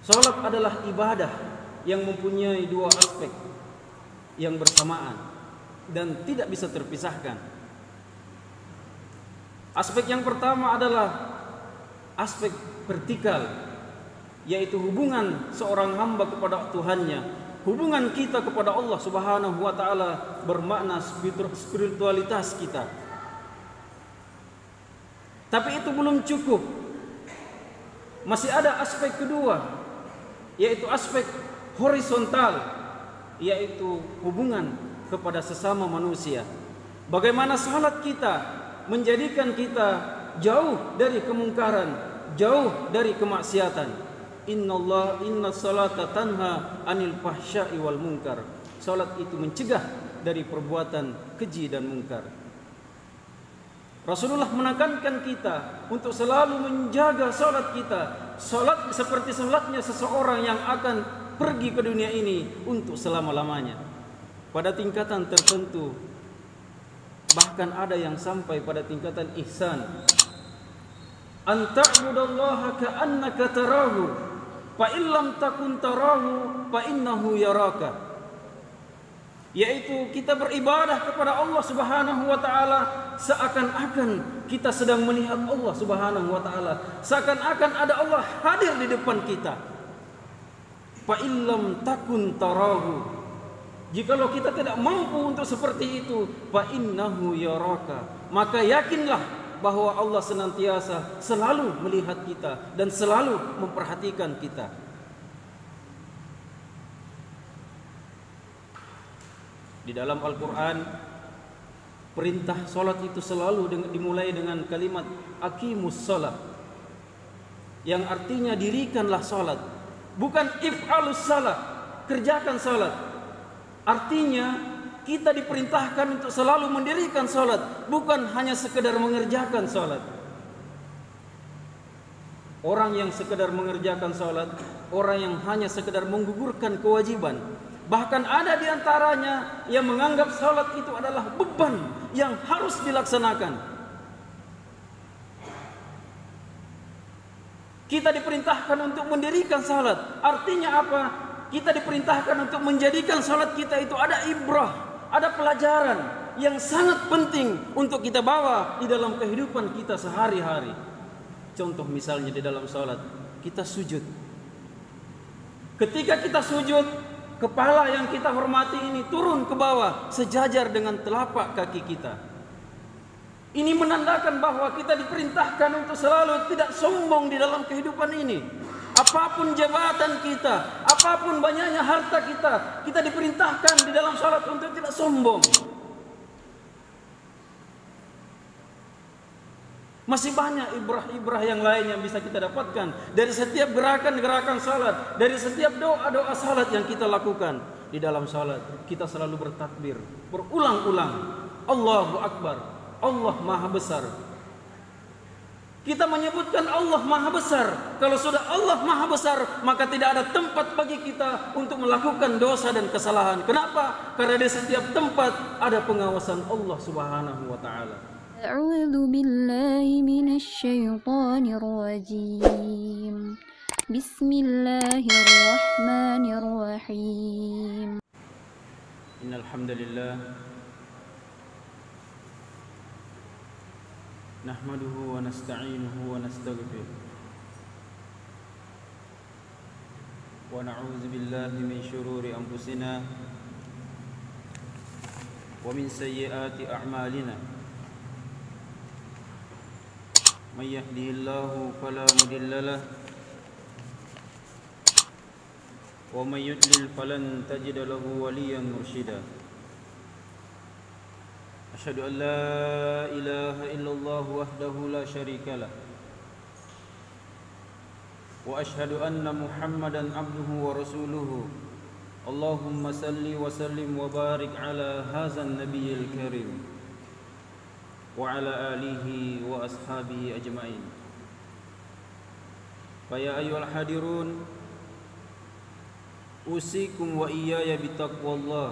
Salat adalah ibadah yang mempunyai dua aspek yang bersamaan dan tidak bisa terpisahkan. Aspek yang pertama adalah aspek vertikal, yaitu hubungan seorang hamba kepada Tuhannya, hubungan kita kepada Allah Subhanahu wa taala, bermakna spiritualitas kita. Tapi itu belum cukup. Masih ada aspek kedua, yaitu aspek horizontal, yaitu hubungan kepada sesama manusia. Bagaimana salat kita menjadikan kita jauh dari kemungkaran, jauh dari kemaksiatan. Inna salata tanha anil fahsya'i wal munkar. Salat itu mencegah dari perbuatan keji dan mungkar. Rasulullah menekankan kita untuk selalu menjaga salat kita. Salat seperti salatnya seseorang yang akan pergi ke dunia ini untuk selama-lamanya. Pada tingkatan tertentu, bahkan ada yang sampai pada tingkatan ihsan. An ta'budallaha ka'annaka tarahu, fa illam takun tarahu fa innahu yaraka. Yaitu kita beribadah kepada Allah Subhanahu wa taala seakan-akan kita sedang melihat Allah Subhanahu wa taala, seakan-akan ada Allah hadir di depan kita. Fa illam takun tarahu, jikalau kita tidak mampu untuk seperti itu, fa innahu yaraka, maka yakinlah bahwa Allah senantiasa selalu melihat kita dan selalu memperhatikan kita. Di dalam Al-Quran, perintah salat itu selalu dimulai dengan kalimat aqimus salat, yang artinya dirikanlah salat, bukan if'alus salat, kerjakan salat. Artinya kita diperintahkan untuk selalu mendirikan salat, bukan hanya sekedar mengerjakan salat. Orang yang sekedar mengerjakan salat, orang yang hanya sekedar menggugurkan kewajiban. Bahkan ada di antaranya yang menganggap salat itu adalah beban yang harus dilaksanakan. Kita diperintahkan untuk mendirikan salat. Artinya apa? Kita diperintahkan untuk menjadikan salat kita itu ada ibrah, ada pelajaran yang sangat penting untuk kita bawa di dalam kehidupan kita sehari-hari. Contoh misalnya di dalam salat, kita sujud. Ketika kita sujud, kepala yang kita hormati ini turun ke bawah sejajar dengan telapak kaki kita. Ini menandakan bahwa kita diperintahkan untuk selalu tidak sombong di dalam kehidupan ini. Apapun jabatan kita, apapun banyaknya harta kita, kita diperintahkan di dalam salat untuk tidak sombong. Masih banyak ibrah-ibrah yang lain yang bisa kita dapatkan dari setiap gerakan-gerakan salat, dari setiap doa-doa salat yang kita lakukan. Di dalam salat kita selalu bertakbir berulang-ulang, Allahu Akbar, Allah Maha Besar. Kita menyebutkan Allah Maha Besar. Kalau sudah Allah Maha Besar, maka tidak ada tempat bagi kita untuk melakukan dosa dan kesalahan. Kenapa? Karena di setiap tempat ada pengawasan Allah Subhanahu wa taala. أعوذ بالله من الشيطان الرجيم بسم الله الرحمن الرحيم إن الحمد لله نحمده ونستعينه ونستغفره ونعوذ بالله من شرور أنفسنا ومن سيئات أعمالنا. من يهده الله فلا مضل له ومن يضلل فلن تجد له وليا مرشدا. أشهد أن لا إله إلا الله وحده لا شريك له وأشهد أن محمدا عبده ورسوله. اللهم صل وسلم وبارك على هذا النبي الكريم وعلى آله وأصحابه أجمعين. فيا أيها الحاضرون أوصيكم وإياي بتقوى الله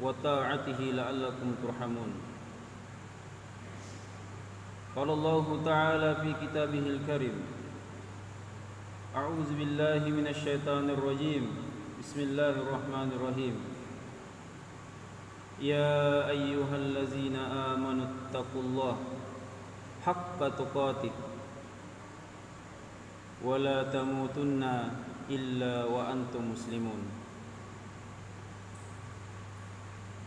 وطاعته لعلكم ترحمون. قال الله تعالى في كتابه الكريم A'udzu billahi minasyaitonir rajim. Bismillahirrahmanirrahim. Ya ayyuhallazina amanu taqullaha haqqa tuqatih wa la tamutunna illa wa antum muslimun.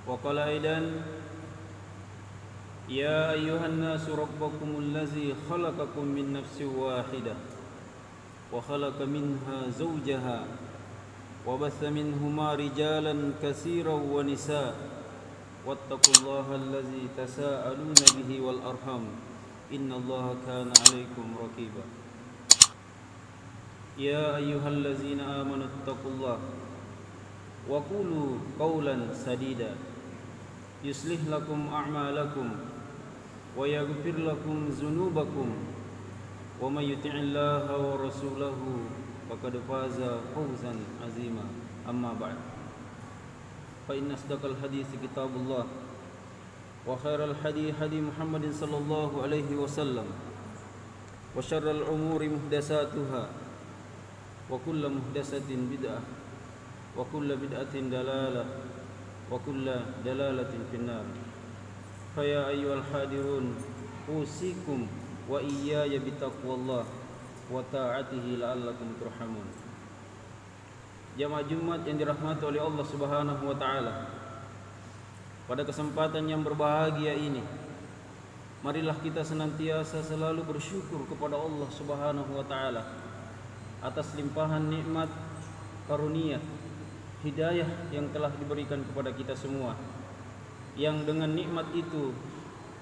Wa qala aidan ya ayyuhan nasu rabbakumul ladzi khalaqakum min nafsin wahidah wa khalaqa minha zawjaha wa batha minhuma rijalan katsiran wa nisaa wattaqullaha alladzi tasaaluna bihi wal arham innallaha kana 'alaikum raqiba. Ya ayyuhallazina amanu taqullaha wa qulu qawlan sadida yuslih lakum a'malakum wa yaghfir lakum dzunubakum wa may yuti'illaha wa rasulahu faqad faza fawzan 'azima. Amma ba'd. Fa inna asdaqal hadithi kitabullah wa khairal hadi hadi Muhammadin sallallahu alaihi wasallam wa syarral umuri muhdatsatuha wa kullu muhdatsatin bid'ah wa kullu bid'atin dalalah wa kullu dalalatin finnar. Fa ya ayyuhal hadirun usikum wa iyaya bitaqwallah wa ta'atihi la'allakum turhamun. Jamaah Jumat yang dirahmati oleh Allah Subhanahu wa taala. Pada kesempatan yang berbahagia ini, marilah kita senantiasa selalu bersyukur kepada Allah Subhanahu wa taala atas limpahan nikmat, karunia, hidayah yang telah diberikan kepada kita semua. Yang dengan nikmat itu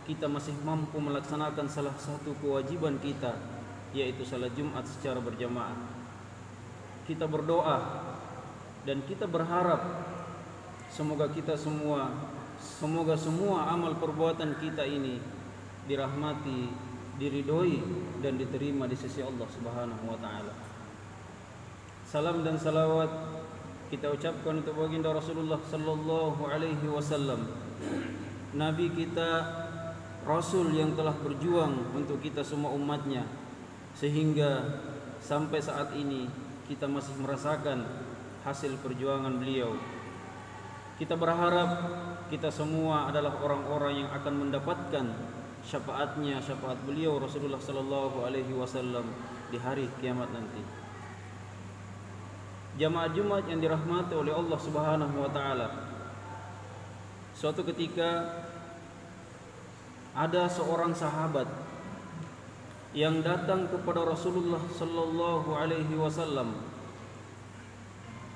kita masih mampu melaksanakan salah satu kewajiban kita, yaitu salat Jumat secara berjamaah. Kita berdoa dan kita berharap semoga semua amal perbuatan kita ini dirahmati, diridhoi dan diterima di sisi Allah Subhanahu wa taala. Salam dan salawat kita ucapkan untuk baginda Rasulullah sallallahu alaihi wasallam, nabi kita, Rasul yang telah berjuang untuk kita semua umatnya, sehingga sampai saat ini kita masih merasakan hasil perjuangan beliau. Kita berharap kita semua adalah orang-orang yang akan mendapatkan syafaatnya, syafaat beliau Rasulullah sallallahu alaihi wasallam di hari kiamat nanti. Jamaah Jumat yang dirahmati oleh Allah Subhanahu wa taala. Suatu ketika ada seorang sahabat yang datang kepada Rasulullah sallallahu alaihi wasallam.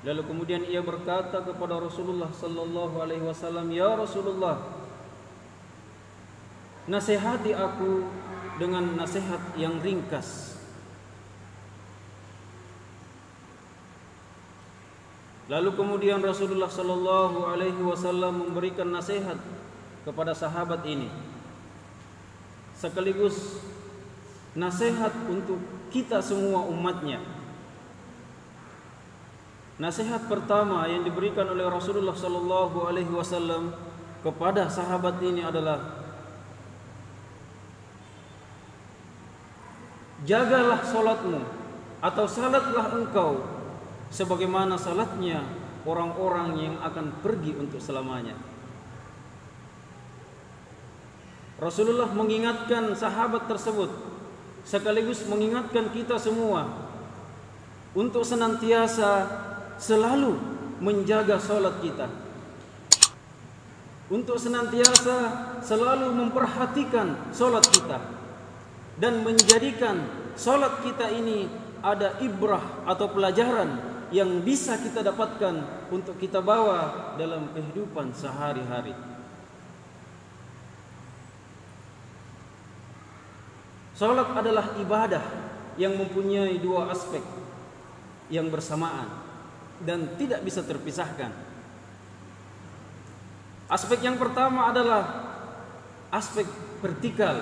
Lalu kemudian ia berkata kepada Rasulullah sallallahu alaihi wasallam, "Ya Rasulullah, nasihati aku dengan nasihat yang ringkas." Lalu kemudian Rasulullah sallallahu alaihi wasallam memberikan nasihat kepada sahabat ini, sekaligus nasihat untuk kita semua umatnya. Nasihat pertama yang diberikan oleh Rasulullah sallallahu alaihi wasallam kepada sahabat ini adalah, jagalah salatmu atau salatlah engkau sebagaimana salatnya orang-orang yang akan pergi untuk selamanya. Rasulullah mengingatkan sahabat tersebut sekaligus mengingatkan kita semua untuk senantiasa selalu menjaga salat kita, untuk senantiasa selalu memperhatikan salat kita dan menjadikan salat kita ini ada ibrah atau pelajaran yang bisa kita dapatkan untuk kita bawa dalam kehidupan sehari-hari. Salat adalah ibadah yang mempunyai dua aspek yang bersamaan dan tidak bisa terpisahkan. Aspek yang pertama adalah aspek vertikal,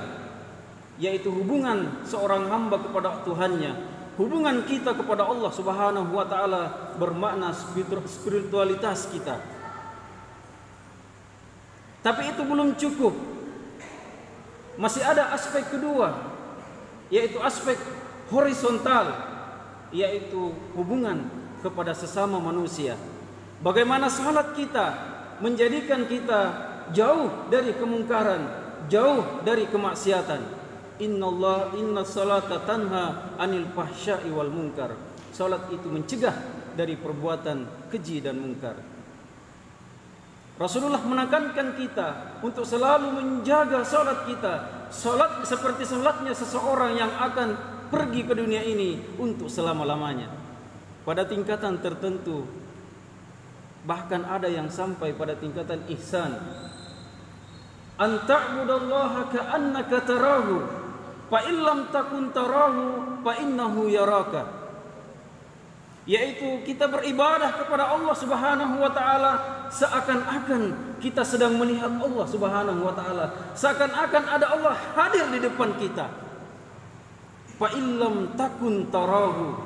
yaitu hubungan seorang hamba kepada Tuhannya. Hubungan kita kepada Allah Subhanahu wa taala bermakna spiritualitas kita. Tapi itu belum cukup. Masih ada aspek kedua, yaitu aspek horizontal, yaitu hubungan kepada sesama manusia. Bagaimana salat kita menjadikan kita jauh dari kemungkaran, jauh dari kemaksiatan. Inna salata tanha anil fahsya'i wal munkar. Salat itu mencegah dari perbuatan keji dan mungkar. Rasulullah menekankan kita untuk selalu menjaga salat kita. Salat seperti salatnya seseorang yang akan pergi ke dunia ini untuk selama-lamanya. Pada tingkatan tertentu, bahkan ada yang sampai pada tingkatan ihsan. An ta'budallaha ka'annaka tarahu, fa illam takun tarahu fa innahu yaraka. Yaitu kita beribadah kepada Allah Subhanahu wa taala seakan-akan kita sedang melihat Allah Subhanahu wa taala, seakan-akan ada Allah hadir di depan kita. Fa illam takun tarahu,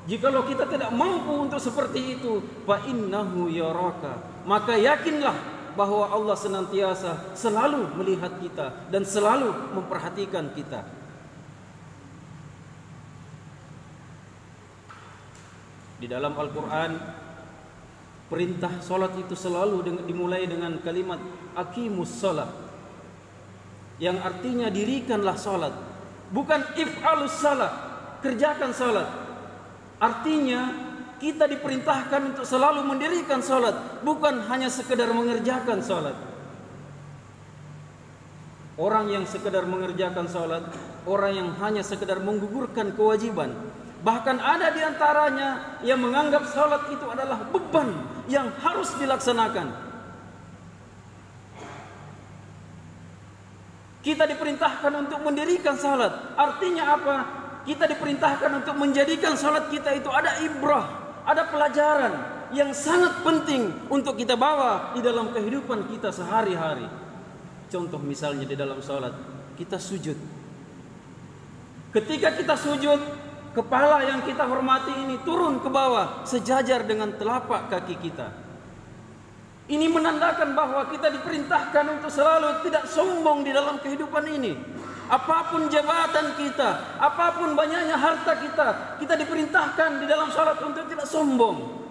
jikalau kita tidak mampu untuk seperti itu, fa innahu yaraka, maka yakinlah bahwa Allah senantiasa selalu melihat kita dan selalu memperhatikan kita. Di dalam Al-Quran, perintah salat itu selalu dimulai dengan kalimat aqimus salat, yang artinya dirikanlah salat, bukan if'alus salat, kerjakan salat. Artinya kita diperintahkan untuk selalu mendirikan salat, bukan hanya sekedar mengerjakan salat. Orang yang sekedar mengerjakan salat, orang yang hanya sekedar menggugurkan kewajiban. Bahkan ada di antaranya yang menganggap salat itu adalah beban yang harus dilaksanakan. Kita diperintahkan untuk mendirikan salat. Artinya apa? Kita diperintahkan untuk menjadikan salat kita itu ada ibrah, ada pelajaran yang sangat penting untuk kita bawa di dalam kehidupan kita sehari-hari. Contoh misalnya di dalam salat, kita sujud. Ketika kita sujud, kepala yang kita hormati ini turun ke bawah sejajar dengan telapak kaki kita. Ini menandakan bahwa kita diperintahkan untuk selalu tidak sombong di dalam kehidupan ini. Apapun jabatan kita, apapun banyaknya harta kita, kita diperintahkan di dalam salat untuk tidak sombong.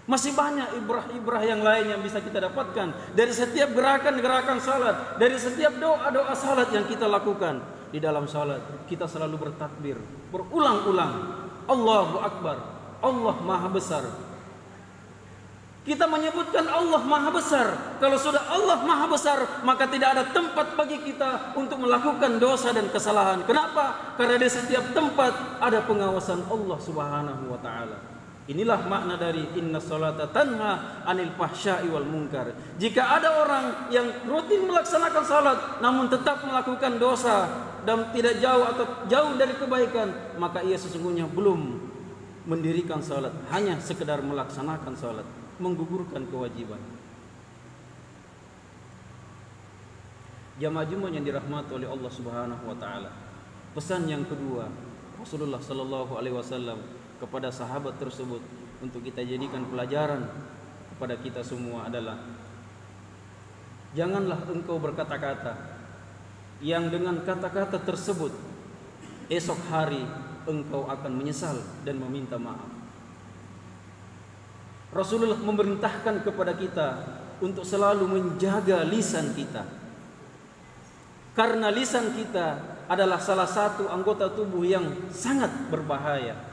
Masih banyak ibrah-ibrah yang lain yang bisa kita dapatkan dari setiap gerakan-gerakan salat, dari setiap doa-doa salat yang kita lakukan. Di dalam salat kita selalu bertakbir berulang-ulang, Allahu Akbar, Allah Maha Besar. Kita menyebutkan Allah Maha Besar. Kalau sudah Allah Maha Besar, maka tidak ada tempat bagi kita untuk melakukan dosa dan kesalahan. Kenapa? Karena di setiap tempat ada pengawasan Allah Subhanahu wa taala. Inilah makna dari inna salata tanha anil fahsya'i wal munkar. Jika ada orang yang rutin melaksanakan salat namun tetap melakukan dosa dan tidak jauh atau jauh dari kebaikan, maka ia sesungguhnya belum mendirikan salat, hanya sekedar melaksanakan salat, menggugurkan kewajiban. Jamaah Jumat yang dirahmati oleh Allah Subhanahu wa taala. Pesan yang kedua, Rasulullah sallallahu alaihi wasallam kepada sahabat tersebut untuk kita jadikan pelajaran kepada kita semua adalah, janganlah engkau berkata-kata yang dengan kata-kata tersebut esok hari engkau akan menyesal dan meminta maaf. Rasulullah memerintahkan kepada kita untuk selalu menjaga lisan kita, karena lisan kita adalah salah satu anggota tubuh yang sangat berbahaya.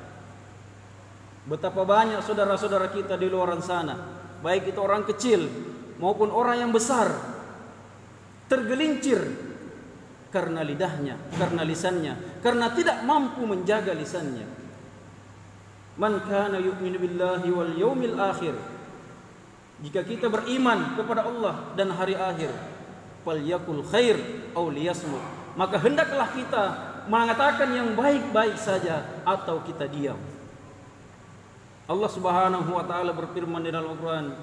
Betapa banyak saudara-saudara kita di luar sana, baik itu orang kecil maupun orang yang besar, tergelincir karena lidahnya, karena lisannya, karena tidak mampu menjaga lisannya. Man kana yu'minu billahi wal yaumil akhir, jika kita beriman kepada Allah dan hari akhir, falyakul khair aw liyasmut, maka hendaklah kita mengatakan yang baik-baik saja atau kita diam. Allah Subhanahu wa taala berfirman di dalam Al-Qur'an,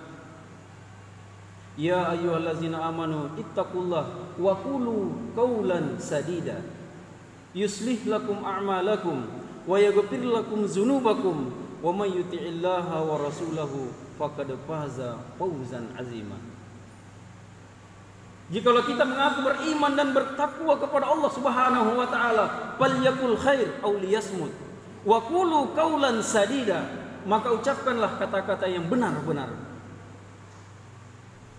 ya ayyuhallazina amanu ittaqullah wa qulu qawlan sadida yuslih lakum a'malakum wa yaghfir lakum dzunubakum wa may yuti'illaha wa rasulahu faqad faza fawzan azima. Jikalau kita mengaku beriman dan bertakwa kepada Allah Subhanahu wa taala, falyakul khair aw liyasmut wa qulu qawlan sadida, maka ucapkanlah kata-kata yang benar-benar.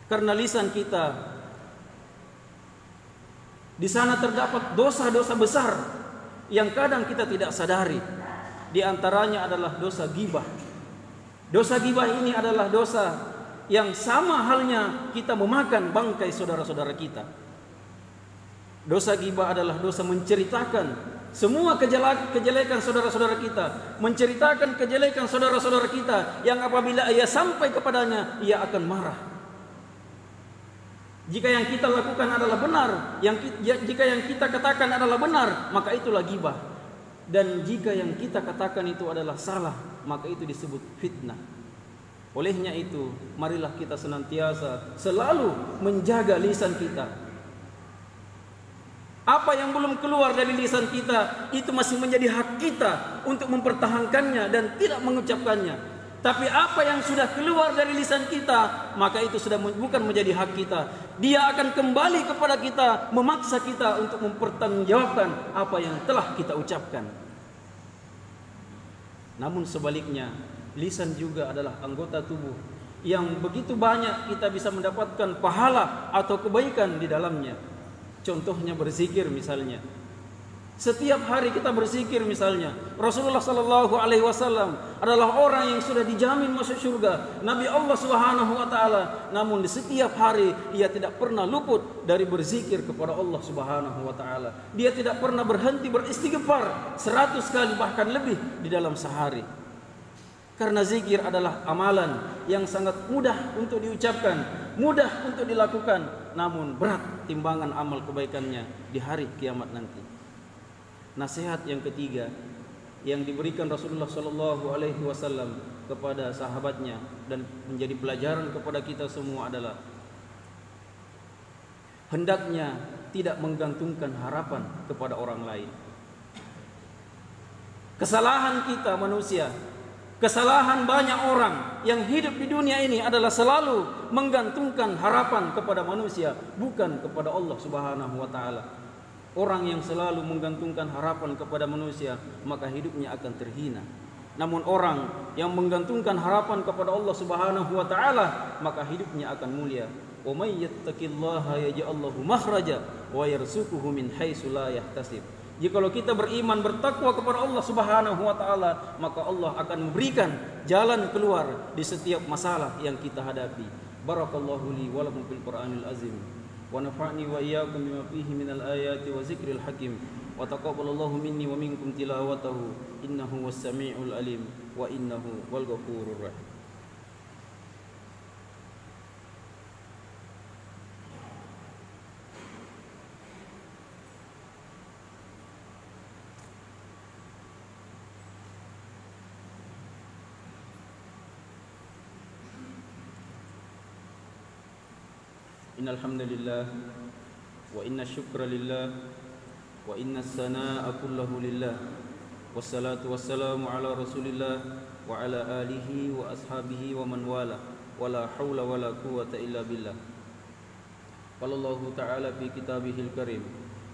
Karena lisan kita di sana terdapat dosa-dosa besar yang kadang kita tidak sadari. Di antaranya adalah dosa ghibah. Dosa ghibah ini adalah dosa yang sama halnya kita memakan bangkai saudara-saudara kita. Dosa ghibah adalah dosa menceritakan semua kejelekan saudara-saudara kita, menceritakan kejelekan saudara-saudara kita yang apabila ia sampai kepadanya, ia akan marah. Jika yang kita lakukan adalah benar, jika yang kita katakan adalah benar, maka itulah ghibah. Dan jika yang kita katakan itu adalah salah, maka itu disebut fitnah. Olehnya itu, marilah kita senantiasa selalu menjaga lisan kita. Apa yang belum keluar dari lisan kita, itu masih menjadi hak kita untuk mempertahankannya dan tidak mengucapkannya. Tapi apa yang sudah keluar dari lisan kita, maka itu sudah bukan menjadi hak kita. Dia akan kembali kepada kita, memaksa kita untuk mempertanggungjawabkan apa yang telah kita ucapkan. Namun sebaliknya, lisan juga adalah anggota tubuh yang begitu banyak kita bisa mendapatkan pahala atau kebaikan di dalamnya. Contohnya berzikir misalnya. Setiap hari kita berzikir misalnya. Rasulullah sallallahu alaihi wasallam adalah orang yang sudah dijamin masuk surga, Nabi Allah Subhanahu wa taala. Namun di setiap hari ia tidak pernah luput dari berzikir kepada Allah Subhanahu wa taala. Dia tidak pernah berhenti beristighfar 100 kali bahkan lebih di dalam sehari. Karena zikir adalah amalan yang sangat mudah untuk diucapkan, mudah untuk dilakukan, namun berat timbangan amal kebaikannya di hari kiamat nanti. Nasihat yang ketiga yang diberikan Rasulullah sallallahu alaihi wasallam kepada sahabatnya dan menjadi pelajaran kepada kita semua adalah hendaknya tidak menggantungkan harapan kepada orang lain. Kesalahan kita manusia, kesalahan banyak orang yang hidup di dunia ini adalah selalu menggantungkan harapan kepada manusia, bukan kepada Allah Subhanahu wa taala. Orang yang selalu menggantungkan harapan kepada manusia, maka hidupnya akan terhina. Namun orang yang menggantungkan harapan kepada Allah Subhanahu wa taala, maka hidupnya akan mulia. Wa may yattaqillaha yaj'al lahu makhraja wa yarzuquhu min haitsu la yahtasib. Jikalau kita beriman bertakwa kepada Allah Subhanahu wa taala, maka Allah akan memberikan jalan keluar di setiap masalah yang kita hadapi. Barakallahu li wa lakum fil Qur'anil azim wa nafa'ni wa iyyakum bima fihi minal ayati wa zikril hakim wa taqabbalallahu minni wa minkum tilawatahu innahu was-sami'ul alim wa innahu wal ghafurur rahim. Innal hamdalillah wa inna syukra lillah wa inna as-sanaa'a kulluhu lillah wassalatu wassalamu ala rasulillah wa ala alihi wa ashabihi wa man wala wala haula wala quwwata illa billah. Qala Allah ta'ala fi kitabihil karim,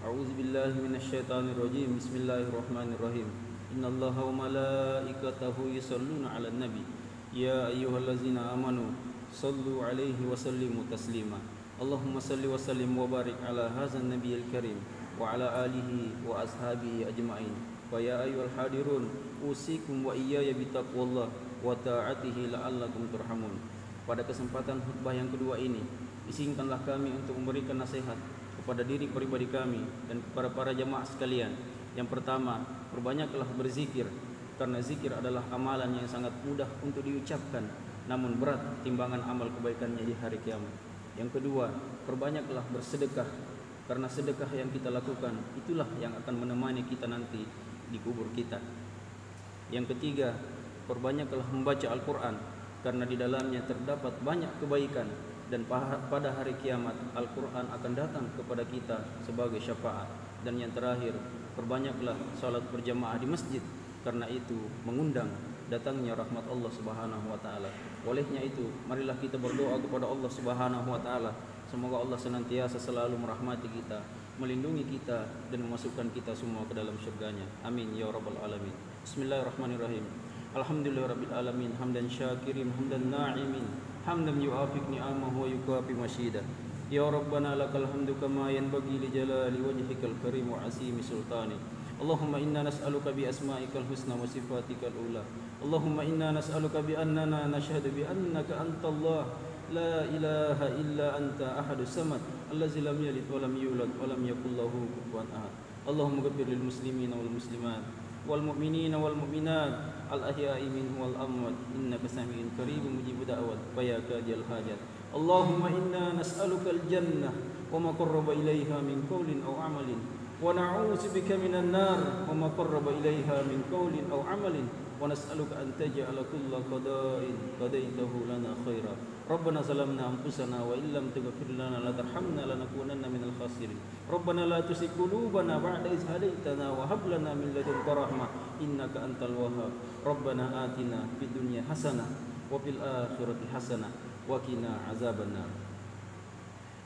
a'udzu billahi minasy syaithanir rajim, bismillahirrahmanirrahim. Innallaha wa malaikatahu yusholluna 'alan nabi ya ayyuhallazina amanu shallu 'alaihi wa sallimu taslima. Allahumma salli wa sallim wa barik ala hadzal nabiyil karim wa ala alihi wa ashabihi ajma'in. Wa ya ayyuhal hadirun usikum wa iyaya bitaqwallah wa ta'atihi la'allakum turhamun. Pada kesempatan khutbah yang kedua ini, izinkanlah kami untuk memberikan nasihat kepada diri pribadi kami dan kepada para jamaah sekalian. Yang pertama, perbanyaklah berzikir, karena zikir adalah amalan yang sangat mudah untuk diucapkan, namun berat timbangan amal kebaikannya di hari kiamat. Yang kedua, perbanyaklah bersedekah, karena sedekah yang kita lakukan itulah yang akan menemani kita nanti di kubur kita. Yang ketiga, perbanyaklah membaca Al-Quran, karena di dalamnya terdapat banyak kebaikan, dan pada hari kiamat Al-Quran akan datang kepada kita sebagai syafaat. Dan yang terakhir, perbanyaklah salat berjamaah di masjid, karena itu mengundang datangnya rahmat Allah Subhanahu wa taala. Olehnya itu, marilah kita berdoa kepada Allah Subhanahu wa taala Semoga Allah senantiasa selalu merahmati kita, melindungi kita, dan memasukkan kita semua ke dalam syurganya. Amin ya rabbal alamin. Bismillahirrahmanirrahim. Alhamdulillahirabbil alamin, hamdan syakirin, hamdan na'imin, hamdan yu'afiq ni'amahu wa yukafi masyidah. Ya Rabbana lakal hamdu kama yanbaghi li jalali wajhikal karim wa asimi sultani. Allahumma inna nas'aluka bi asma'ikal husna wa sifatikal ula. Allahumma inna nas'aluka bi annana nashhadu bi annaka antallah la ilaha illa anta ahadus samad allazi lam yalid wa lam yulad wa lam yakul lahu kufuwan ahad. Allahumma ghfir lil muslimina wal muslimat wal mu'minina wal mu'minat al ahya'i minhum wal amwat innaka sami'un qaribun mujibud da'wat wa ya qadiyal hajat. Allahumma inna nas'aluka al jannah wa ma qarraba ilaiha min qawlin aw amalin wa na'udzu bika minan nar wa ma qarraba ilaiha min qawlin aw amalin wa nas'aluka an taj'ala kulla qada'in qada'tahu lana khaira. Rabbana zalamna anfusana wa illam taghfir lana la tarhamna lanakunanna minal khasirin. Rabbana la tuzigh qulubana ba'da idh hadaytana wa hab lana min ladunka rahmah innaka antal wahhab. Rabbana atina fid dunya hasanah wa fil akhirati hasanah wa qina azabannar.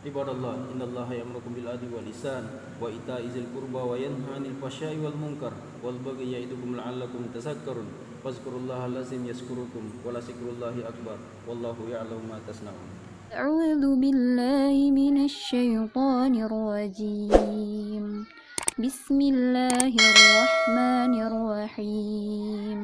Ibadallah, innallaha ya'murukum bil adli wal ihsan wa ita'i dzil qurba wa yanha 'anil fahsya'i wal munkar wal baghi ya'idukum la'allakum tadhakkarun. Fazkurullaha allazim yazkurukum wa la zikrullahi akbar wallahu ya'lamu ma tasna'un. A'udzu billahi minasy syaithanir rajim. Bismillahirrahmanirrahim.